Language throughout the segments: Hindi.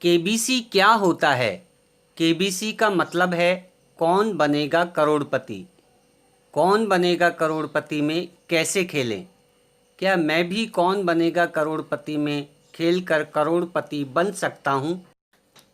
केबीसी क्या होता है? केबीसी का मतलब है कौन बनेगा करोड़पति। कौन बनेगा करोड़पति में कैसे खेलें? क्या मैं भी कौन बनेगा करोड़पति में खेलकर करोड़पति बन सकता हूं?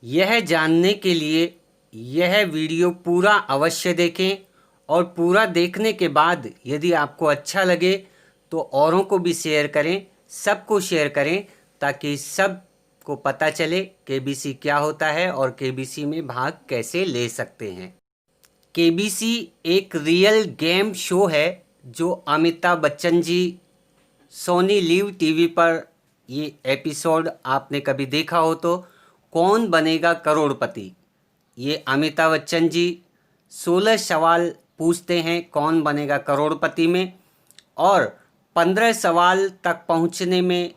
यह जानने के लिए यह वीडियो पूरा अवश्य देखें और पूरा देखने के बाद यदि आपको अच्छा लगे तो औरों को भी शेयर करें, सबको शेयर करें ताकि सब को पता चले केबीसी क्या होता है और केबीसी में भाग कैसे ले सकते हैं। केबीसी एक रियल गेम शो है जो अमिताभ बच्चन जी सोनी लिव टीवी पर ये एपिसोड आपने कभी देखा हो तो कौन बनेगा करोड़पति। ये अमिताभ बच्चन जी 16 सवाल पूछते हैं कौन बनेगा करोड़पति में और 15 सवाल तक पहुंचने में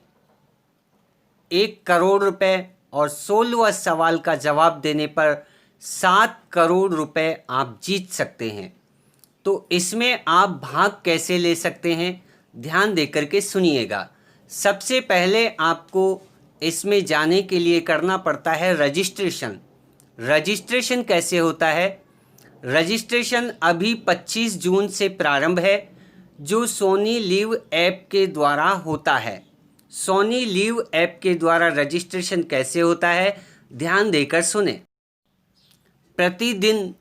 1 करोड़ रुपए और 16वां सवाल का जवाब देने पर 7 करोड़ रुपए आप जीत सकते हैं। तो इसमें आप भाग कैसे ले सकते हैं, ध्यान देकर के सुनिएगा। सबसे पहले आपको इसमें जाने के लिए करना पड़ता है रजिस्ट्रेशन। रजिस्ट्रेशन कैसे होता है? रजिस्ट्रेशन अभी 25 जून से प्रारंभ है जो सोनी लिव ऐप के द्वारा होता है। सोनी लिव ऐप के द्वारा रजिस्ट्रेशन कैसे होता है, ध्यान देकर सुने। प्रतिदिन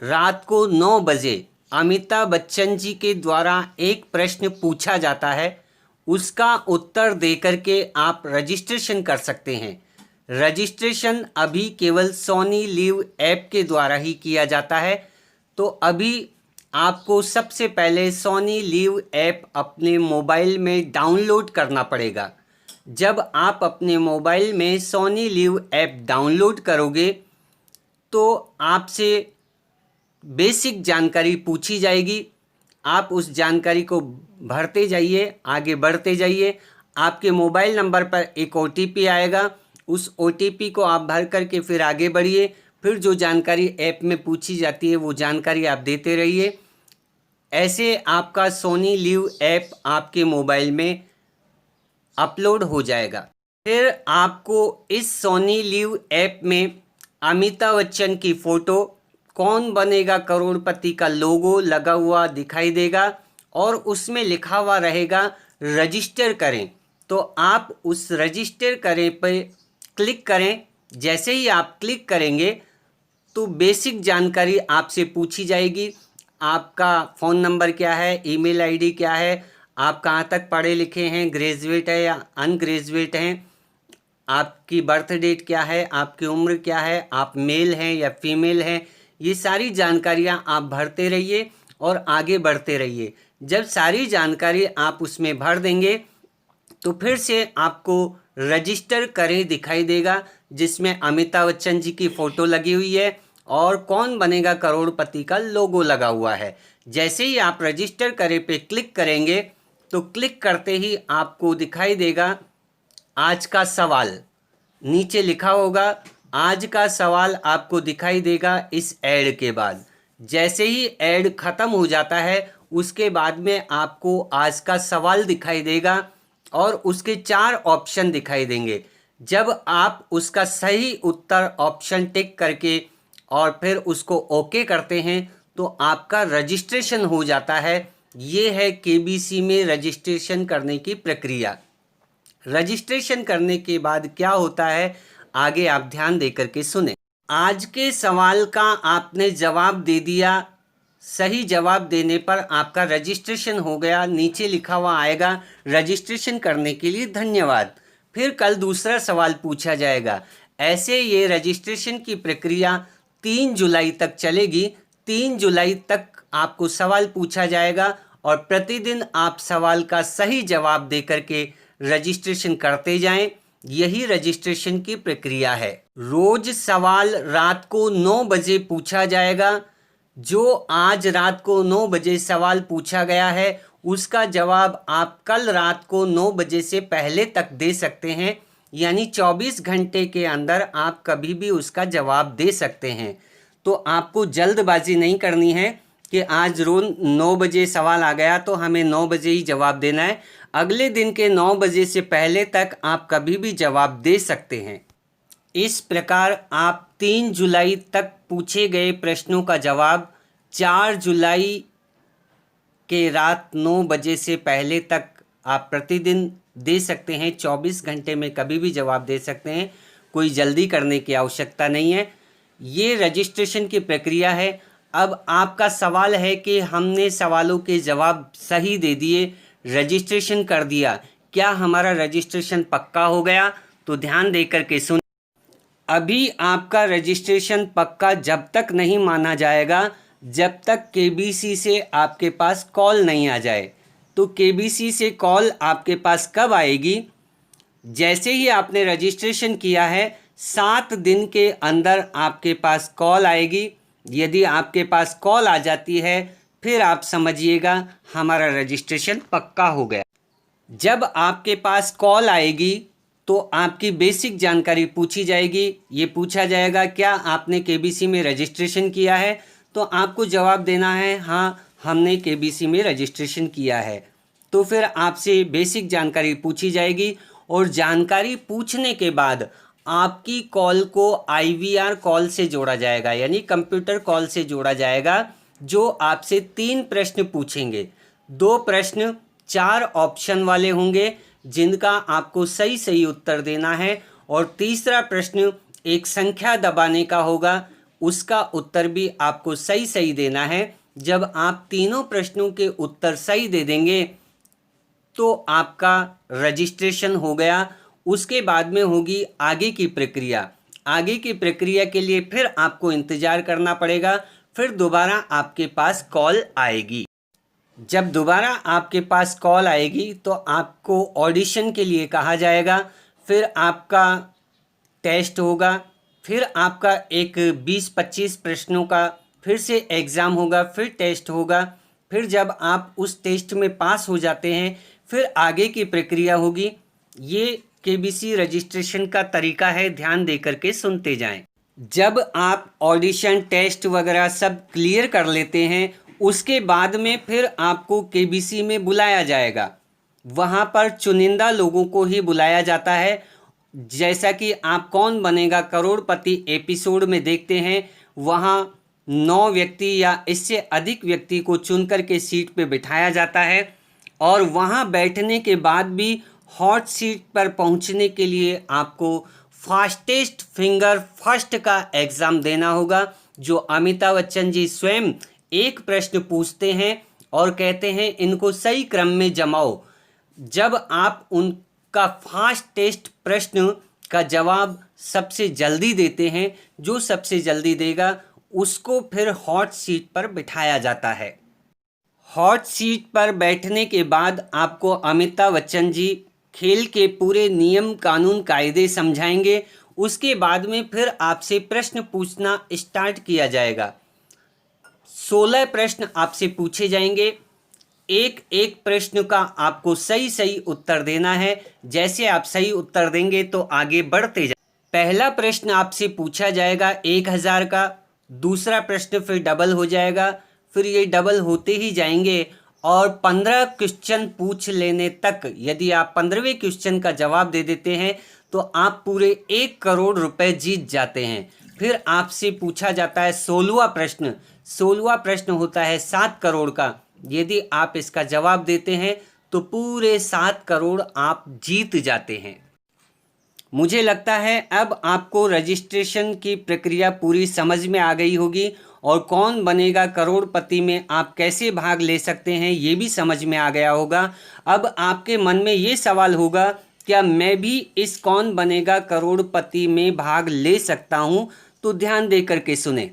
रात को 9 बजे अमिताभ बच्चन जी के द्वारा एक प्रश्न पूछा जाता है, उसका उत्तर देकर के आप रजिस्ट्रेशन कर सकते हैं। रजिस्ट्रेशन अभी केवल सोनी लिव ऐप के द्वारा ही किया जाता है। तो अभी आपको सबसे पहले सोनी लिव ऐप अपने मोबाइल में डाउनलोड करना पड़ेगा। जब आप अपने मोबाइल में सोनी लिव ऐप डाउनलोड करोगे तो आपसे बेसिक जानकारी पूछी जाएगी। आप उस जानकारी को भरते जाइए, आगे बढ़ते जाइए। आपके मोबाइल नंबर पर एक OTP आएगा, उस OTP को आप भर करके फिर आगे बढ़िए। फिर जो जानकारी ऐप में पूछी जाती है वो जानकारी आप देते रहिए। ऐसे आपका सोनी लिव ऐप आपके मोबाइल में अपलोड हो जाएगा। फिर आपको इस सोनी लिव ऐप में अमिताभ बच्चन की फ़ोटो, कौन बनेगा करोड़पति का लोगो लगा हुआ दिखाई देगा और उसमें लिखा हुआ रहेगा रजिस्टर करें। तो आप उस रजिस्टर करें पर क्लिक करें। जैसे ही आप क्लिक करेंगे तो बेसिक जानकारी आपसे पूछी जाएगी। आपका फ़ोन नंबर क्या है, ईमेल आईडी क्या है, आप कहाँ तक पढ़े लिखे हैं, ग्रेजुएट है या अनग्रेजुएट हैं, आपकी बर्थ डेट क्या है, आपकी उम्र क्या है, आप मेल हैं या फीमेल हैं। ये सारी जानकारियाँ आप भरते रहिए और आगे बढ़ते रहिए। जब सारी जानकारी आप उसमें भर देंगे तो फिर से आपको रजिस्टर करें दिखाई देगा जिसमें अमिताभ बच्चन जी की फ़ोटो लगी हुई है और कौन बनेगा करोड़पति का लोगो लगा हुआ है। जैसे ही आप रजिस्टर करें पे क्लिक करेंगे तो क्लिक करते ही आपको दिखाई देगा आज का सवाल। नीचे लिखा होगा आज का सवाल, आपको दिखाई देगा इस ऐड के बाद। जैसे ही ऐड ख़त्म हो जाता है उसके बाद में आपको आज का सवाल दिखाई देगा और उसके 4 ऑप्शन दिखाई देंगे। जब आप उसका सही उत्तर ऑप्शन टिक करके और फिर उसको ओके करते हैं तो आपका रजिस्ट्रेशन हो जाता है। ये है केबीसी में रजिस्ट्रेशन करने की प्रक्रिया। रजिस्ट्रेशन करने के बाद क्या होता है आगे आप ध्यान देकर के सुने। आज के सवाल का आपने जवाब दे दिया, सही जवाब देने पर आपका रजिस्ट्रेशन हो गया। नीचे लिखा हुआ आएगा रजिस्ट्रेशन करने के लिए धन्यवाद। फिर कल दूसरा सवाल पूछा जाएगा। ऐसे ये रजिस्ट्रेशन की प्रक्रिया 3 जुलाई तक चलेगी। 3 जुलाई तक आपको सवाल पूछा जाएगा और प्रतिदिन आप सवाल का सही जवाब दे करके रजिस्ट्रेशन करते जाएं। यही रजिस्ट्रेशन की प्रक्रिया है। रोज सवाल रात को 9 बजे पूछा जाएगा। जो आज रात को 9 बजे सवाल पूछा गया है उसका जवाब आप कल रात को 9 बजे से पहले तक दे सकते हैं, यानी 24 घंटे के अंदर आप कभी भी उसका जवाब दे सकते हैं। तो आपको जल्दबाजी नहीं करनी है कि आज रोज 9 बजे सवाल आ गया तो हमें 9 बजे ही जवाब देना है। अगले दिन के 9 बजे से पहले तक आप कभी भी जवाब दे सकते हैं। इस प्रकार आप 3 जुलाई तक पूछे गए प्रश्नों का जवाब 4 जुलाई के रात 9 बजे से पहले तक आप प्रतिदिन दे सकते हैं। 24 घंटे में कभी भी जवाब दे सकते हैं, कोई जल्दी करने की आवश्यकता नहीं है। ये रजिस्ट्रेशन की प्रक्रिया है। अब आपका सवाल है कि हमने सवालों के जवाब सही दे दिए, रजिस्ट्रेशन कर दिया, क्या हमारा रजिस्ट्रेशन पक्का हो गया? तो ध्यान देकर के सुन। अभी आपका रजिस्ट्रेशन पक्का जब तक नहीं माना जाएगा जब तक केबीसी से आपके पास कॉल नहीं आ जाए। तो केबीसी से कॉल आपके पास कब आएगी? जैसे ही आपने रजिस्ट्रेशन किया है 7 दिन के अंदर आपके पास कॉल आएगी। यदि आपके पास कॉल आ जाती है फिर आप समझिएगा हमारा रजिस्ट्रेशन पक्का हो गया। जब आपके पास कॉल आएगी तो आपकी बेसिक जानकारी पूछी जाएगी। ये पूछा जाएगा क्या आपने केबीसी में रजिस्ट्रेशन किया है? तो आपको जवाब देना है हाँ, हमने केबीसी में रजिस्ट्रेशन किया है। तो फिर आपसे बेसिक जानकारी पूछी जाएगी और जानकारी पूछने के बाद आपकी कॉल को IVR कॉल से जोड़ा जाएगा, यानी कंप्यूटर कॉल से जोड़ा जाएगा, जो आपसे 3 प्रश्न पूछेंगे। 2 प्रश्न 4 ऑप्शन वाले होंगे जिनका आपको सही सही उत्तर देना है, और तीसरा प्रश्न एक संख्या दबाने का होगा, उसका उत्तर भी आपको सही सही देना है। जब आप तीनों प्रश्नों के उत्तर सही दे देंगे तो आपका रजिस्ट्रेशन हो गया। उसके बाद में होगी आगे की प्रक्रिया। आगे की प्रक्रिया के लिए फिर आपको इंतज़ार करना पड़ेगा, फिर दोबारा आपके पास कॉल आएगी। जब दोबारा आपके पास कॉल आएगी तो आपको ऑडिशन के लिए कहा जाएगा, फिर आपका टेस्ट होगा, फिर आपका एक 20-25 प्रश्नों का फिर से एग्ज़ाम होगा, फिर टेस्ट होगा। फिर जब आप उस टेस्ट में पास हो जाते हैं फिर आगे की प्रक्रिया होगी। ये केबीसी रजिस्ट्रेशन का तरीका है, ध्यान देकर के सुनते जाएं। जब आप ऑडिशन टेस्ट वगैरह सब क्लियर कर लेते हैं उसके बाद में फिर आपको केबीसी में बुलाया जाएगा। वहाँ पर चुनिंदा लोगों को ही बुलाया जाता है। जैसा कि आप कौन बनेगा करोड़पति एपिसोड में देखते हैं, वहाँ 9 व्यक्ति या इससे अधिक व्यक्ति को चुनकर के सीट पे बिठाया जाता है, और वहाँ बैठने के बाद भी हॉट सीट पर पहुँचने के लिए आपको फास्टेस्ट फिंगर फर्स्ट का एग्ज़ाम देना होगा, जो अमिताभ बच्चन जी स्वयं एक प्रश्न पूछते हैं और कहते हैं इनको सही क्रम में जमाओ। जब आप उनका फास्टेस्ट प्रश्न का जवाब सबसे जल्दी देते हैं, जो सबसे जल्दी देगा उसको फिर हॉट सीट पर बिठाया जाता है। हॉट सीट पर बैठने के बाद आपको अमिताभ बच्चन जी खेल के पूरे नियम कानून कायदे समझाएंगे। उसके बाद में फिर आपसे प्रश्न पूछना स्टार्ट किया जाएगा। 16 प्रश्न आपसे पूछे जाएंगे। एक एक प्रश्न का आपको सही सही उत्तर देना है। जैसे आप सही उत्तर देंगे तो आगे बढ़ते जाए। पहला प्रश्न आपसे पूछा जाएगा 1000 का, दूसरा प्रश्न फिर डबल हो जाएगा, फिर ये डबल होते ही जाएंगे और 15 क्वेश्चन पूछ लेने तक, यदि आप 15वें क्वेश्चन का जवाब दे देते हैं तो आप पूरे 1 करोड़ रुपए जीत जाते हैं। फिर आपसे पूछा जाता है 16वां प्रश्न। 16वां प्रश्न होता है 7 करोड़ का। यदि आप इसका जवाब देते हैं तो पूरे 7 करोड़ आप जीत जाते हैं। मुझे लगता है अब आपको रजिस्ट्रेशन की प्रक्रिया पूरी समझ में आ गई होगी, और कौन बनेगा करोड़पति में आप कैसे भाग ले सकते हैं ये भी समझ में आ गया होगा। अब आपके मन में ये सवाल होगा, क्या मैं भी इस कौन बनेगा करोड़पति में भाग ले सकता हूँ? तो ध्यान दे करके सुने।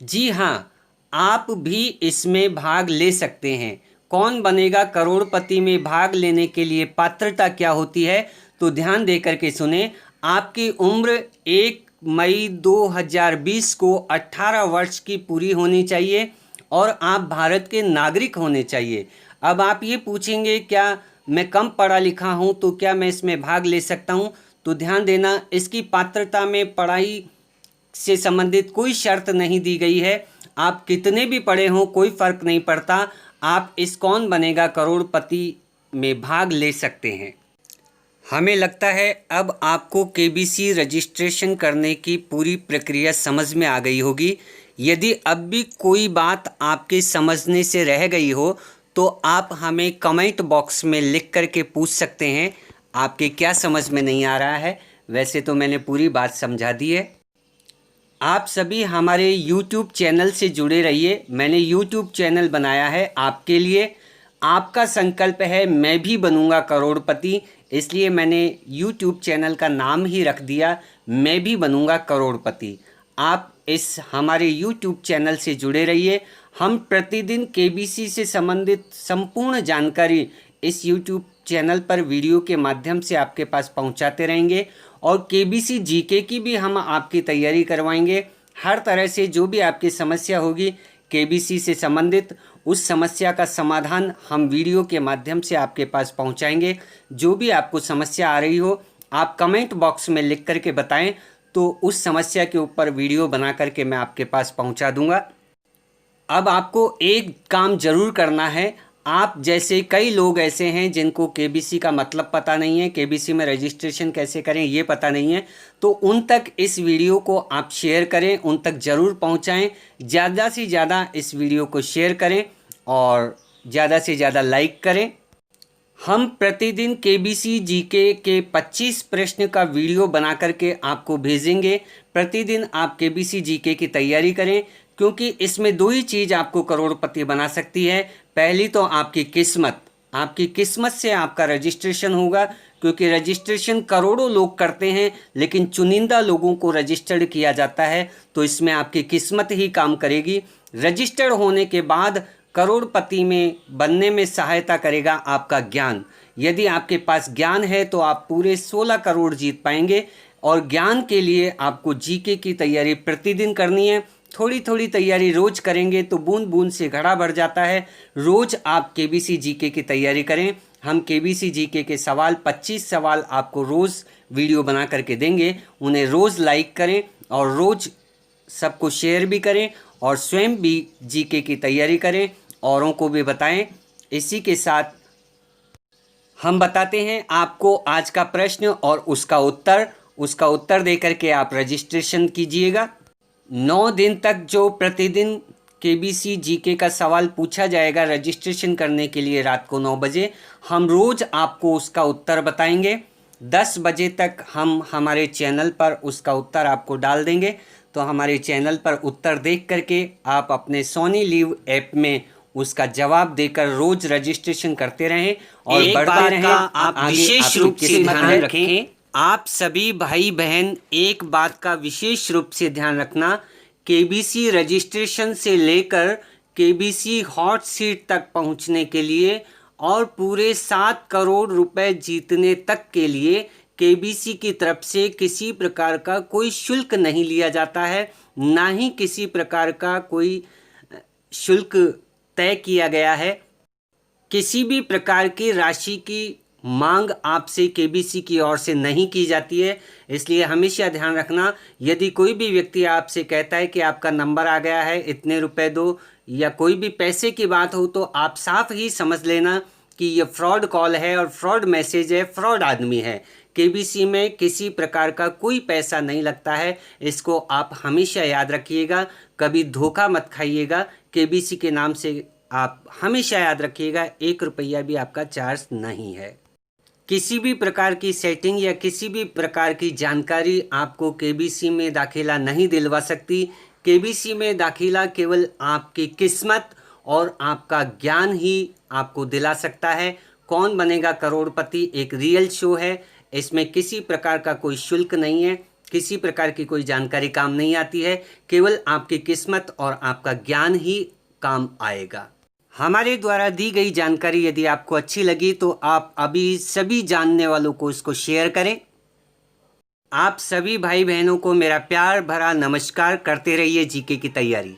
जी हाँ, आप भी इसमें भाग ले सकते हैं। कौन बनेगा करोड़पति में भाग लेने के लिए पात्रता क्या होती है? तो ध्यान दे करके सुने। आपकी उम्र 1 मई 2020 को 18 वर्ष की पूरी होनी चाहिए और आप भारत के नागरिक होने चाहिए। अब आप ये पूछेंगे क्या मैं कम पढ़ा लिखा हूँ तो क्या मैं इसमें भाग ले सकता हूँ? तो ध्यान देना, इसकी पात्रता में पढ़ाई से संबंधित कोई शर्त नहीं दी गई है। आप कितने भी पढ़े हों कोई फ़र्क नहीं पड़ता, आप इस कौन बनेगा करोड़पति में भाग ले सकते हैं। हमें लगता है अब आपको केबीसी रजिस्ट्रेशन करने की पूरी प्रक्रिया समझ में आ गई होगी। यदि अब भी कोई बात आपके समझने से रह गई हो तो आप हमें कमेंट बॉक्स में लिख करके पूछ सकते हैं आपके क्या समझ में नहीं आ रहा है। वैसे तो मैंने पूरी बात समझा दी है। आप सभी हमारे YouTube चैनल से जुड़े रहिए। मैंने YouTube चैनल बनाया है आपके लिए। आपका संकल्प है मैं भी बनूंगा करोड़पति, इसलिए मैंने YouTube चैनल का नाम ही रख दिया मैं भी बनूंगा करोड़पति। आप इस हमारे YouTube चैनल से जुड़े रहिए। हम प्रतिदिन केबीसी से संबंधित संपूर्ण जानकारी इस YouTube चैनल पर वीडियो के माध्यम से आपके पास पहुंचाते रहेंगे और केबीसी जीके की भी हम आपकी तैयारी करवाएंगे। हर तरह से जो भी आपकी समस्या होगी केबीसी से संबंधित, उस समस्या का समाधान हम वीडियो के माध्यम से आपके पास पहुंचाएंगे। जो भी आपको समस्या आ रही हो आप कमेंट बॉक्स में लिख करके बताएं तो उस समस्या के ऊपर वीडियो बना करके मैं आपके पास पहुंचा दूंगा। अब आपको एक काम जरूर करना है। आप जैसे कई लोग ऐसे हैं जिनको केबीसी का मतलब पता नहीं है, केबीसी में रजिस्ट्रेशन कैसे करें ये पता नहीं है, तो उन तक इस वीडियो को आप शेयर करें, उन तक ज़रूर पहुंचाएं। ज़्यादा से ज़्यादा इस वीडियो को शेयर करें और ज़्यादा से ज़्यादा लाइक करें। हम प्रतिदिन केबीसी जीके के 25 प्रश्न का वीडियो बना करके आपको भेजेंगे। प्रतिदिन आप केबीसी जीके की तैयारी करें क्योंकि इसमें दो ही चीज़ आपको करोड़पति बना सकती है। पहली तो आपकी किस्मत से आपका रजिस्ट्रेशन होगा, क्योंकि रजिस्ट्रेशन करोड़ों लोग करते हैं लेकिन चुनिंदा लोगों को रजिस्टर्ड किया जाता है, तो इसमें आपकी किस्मत ही काम करेगी। रजिस्टर्ड होने के बाद करोड़पति में बनने में सहायता करेगा आपका ज्ञान। यदि आपके पास ज्ञान है तो आप पूरे 16 करोड़ जीत पाएंगे। और ज्ञान के लिए आपको जीके की तैयारी प्रतिदिन करनी है। थोड़ी थोड़ी तैयारी रोज करेंगे तो बूंद बूंद से घड़ा भर जाता है। रोज आप केबीसी जीके की तैयारी करें। हम केबीसी जीके के सवाल 25 सवाल आपको रोज वीडियो बना करके देंगे। उन्हें रोज लाइक करें और रोज सबको शेयर भी करें और स्वयं भी जीके की तैयारी करें, औरों को भी बताएं। इसी के साथ हम बताते हैं आपको आज का प्रश्न और उसका उत्तर देकर के आप रजिस्ट्रेशन कीजिएगा। 9 दिन तक जो प्रतिदिन केबीसी जीके का सवाल पूछा जाएगा रजिस्ट्रेशन करने के लिए रात को 9 बजे, हम रोज आपको उसका उत्तर बताएंगे। 10 बजे तक हम हमारे चैनल पर उसका उत्तर आपको डाल देंगे, तो हमारे चैनल पर उत्तर देख करके आप अपने सोनी लिव ऐप में उसका जवाब देकर रोज रजिस्ट्रेशन करते रहें और बढ़ते रहें। आप विशेष रूप से ध्यान रखें, आप सभी भाई बहन एक बात का विशेष रूप से ध्यान रखना, केबीसी रजिस्ट्रेशन से लेकर केबीसी हॉट सीट तक पहुंचने के लिए और पूरे 7 करोड़ रुपए जीतने तक के लिए केबीसी की तरफ से किसी प्रकार का कोई शुल्क नहीं लिया जाता है, ना ही किसी प्रकार का कोई शुल्क तय किया गया है। किसी भी प्रकार की राशि की मांग आपसे केबीसी की ओर से नहीं की जाती है। इसलिए हमेशा ध्यान रखना, यदि कोई भी व्यक्ति आपसे कहता है कि आपका नंबर आ गया है इतने रुपए दो, या कोई भी पैसे की बात हो, तो आप साफ ही समझ लेना कि ये फ्रॉड कॉल है और फ्रॉड मैसेज है, फ्रॉड आदमी है। केबीसी में किसी प्रकार का कोई पैसा नहीं लगता है, इसको आप हमेशा याद रखिएगा। कभी धोखा मत खाइएगा। केबीसी के नाम से आप हमेशा याद रखिएगा 1 रुपया भी आपका चार्ज नहीं है। किसी भी प्रकार की सेटिंग या किसी भी प्रकार की जानकारी आपको केबीसी में दाखिला नहीं दिलवा सकती। केबीसी में दाखिला केवल आपकी किस्मत और आपका ज्ञान ही आपको दिला सकता है। कौन बनेगा करोड़पति एक रियल शो है, इसमें किसी प्रकार का कोई शुल्क नहीं है, किसी प्रकार की कोई जानकारी काम नहीं आती है, केवल आपकी किस्मत और आपका ज्ञान ही काम आएगा। हमारे द्वारा दी गई जानकारी यदि आपको अच्छी लगी तो आप अभी सभी जानने वालों को इसको शेयर करें। आप सभी भाई बहनों को मेरा प्यार भरा नमस्कार। करते रहिए जीके की तैयारी।